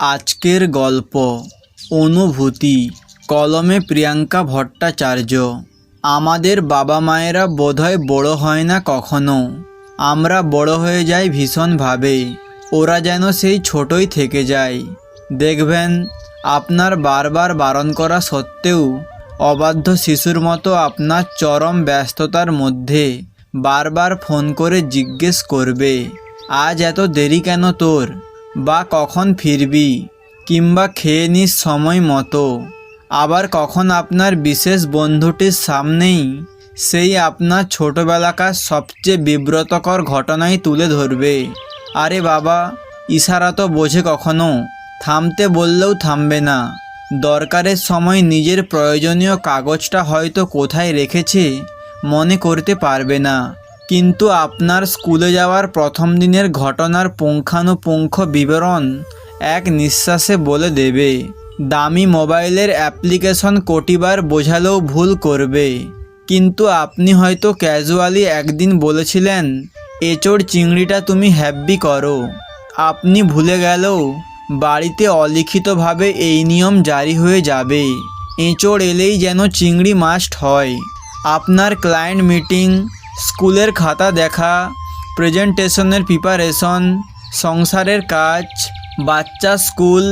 আজকের গল্প অনুভূতি কলমে প্রিয়াঙ্কা ভট্টাচার্য। আমাদের বাবা মায়েরা বোধহয় বড় হয় না কখনো, আমরা বড় হয়ে যাই ভীষণভাবে। ওরা যেন সেই ছোটই থেকে যায়। দেখবেন আপনার বারবার বারণ করা সত্ত্বেও অবাধ্য শিশুর মতো আপনার চরম ব্যস্ততার মধ্যে বারবার ফোন করে জিজ্ঞেস করবে, আজ এত দেরি কেন তোর, বা কখন ফিরবি, কিংবা খেয়ে নিস সময় মতো। আবার কখন আপনার বিশেষ বন্ধুটির সামনেই সেই আপনার ছোটোবেলাকার সবচেয়ে বিব্রতকর ঘটনাই তুলে ধরবে। আরে বাবা, ইশারা তো বোঝে কখনো, থামতে বললেও থামবে না। দরকারের সময় নিজের প্রয়োজনীয় কাগজটা হয়তো কোথায় রেখেছে মনে করতে পারবে না, কিন্তু আপনার স্কুলে যাওয়ার প্রথম দিনের ঘটনার পুঙ্খানুপুঙ্খ বিবরণ এক নিঃশ্বাসে বলে দেবে। দামি মোবাইলের অ্যাপ্লিকেশন কোটিবার বোঝালেও ভুল করবে, কিন্তু আপনি হয়তো ক্যাজুয়ালি একদিন বলেছিলেন, এঁচোড় চিংড়িটা তুমি হ্যাব্বি করো। আপনি ভুলে গেলেও বাড়িতে অলিখিতভাবে এই নিয়ম জারি হয়ে যাবে, এঁচোড় এলেই যেন চিংড়ি মাস্ট হয়। আপনার ক্লায়েন্ট মিটিং, স্কুলের খাতা দেখা, প্রেজেন্টেশনের প্রিপারেশন, সংসারের কাজ, বাচ্চা স্কুল,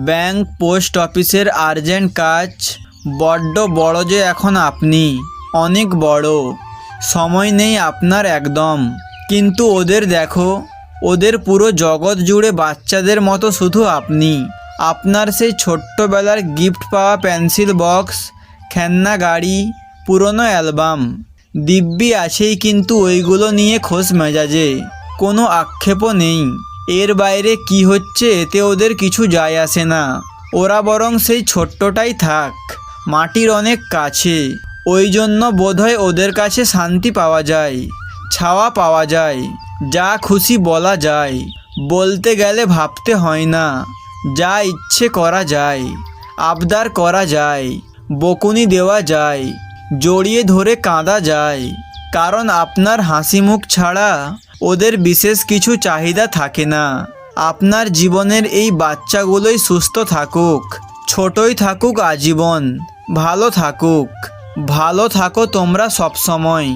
ব্যাংক, পোস্ট অফিসের আর্জেন্ট কাজ। বড্ড বড় যে এখন আপনি, অনেক বড়। সময় নেই আপনার একদম। কিন্তু ওদের দেখো, ওদের পুরো জগৎ জুড়ে বাচ্চাদের মতো শুধু আপনি। আপনার সেই ছোট্টবেলার গিফট পাওয়া পেন্সিল বক্স, খেলনা গাড়ি, পুরনো অ্যালবাম, দিব্যি আছেই, কিন্তু ওইগুলো নিয়ে খোশ মেজাজে, কোনো আক্ষেপও নেই। এর বাইরে কি হচ্ছে এতে ওদের কিছু যায় আসে না। ওরা বরং সেই ছোট্টটাই থাক, মাটির অনেক কাছে। ওই জন্য বোধহয় ওদের কাছে শান্তি পাওয়া যায়, ছাওয়া পাওয়া যায়, যা খুশি বলা যায়। বলতে গেলে ভাবতে হয় না, যা ইচ্ছে করা যায়, আবদার করা যায়, বকুনি দেওয়া যায়, জড়িয়ে ধরে কাঁদা যায়। কারণ আপনার হাসি মুখ ছাড়া ওদের বিশেষ কিছু চাহিদা থাকে না। আপনার জীবনের এই বাচ্চাগুলোই সুস্থ থাকুক, ছোটই থাকুক আজীবন, ভালো থাকুক। ভালো থাকো তোমরা সবসময়।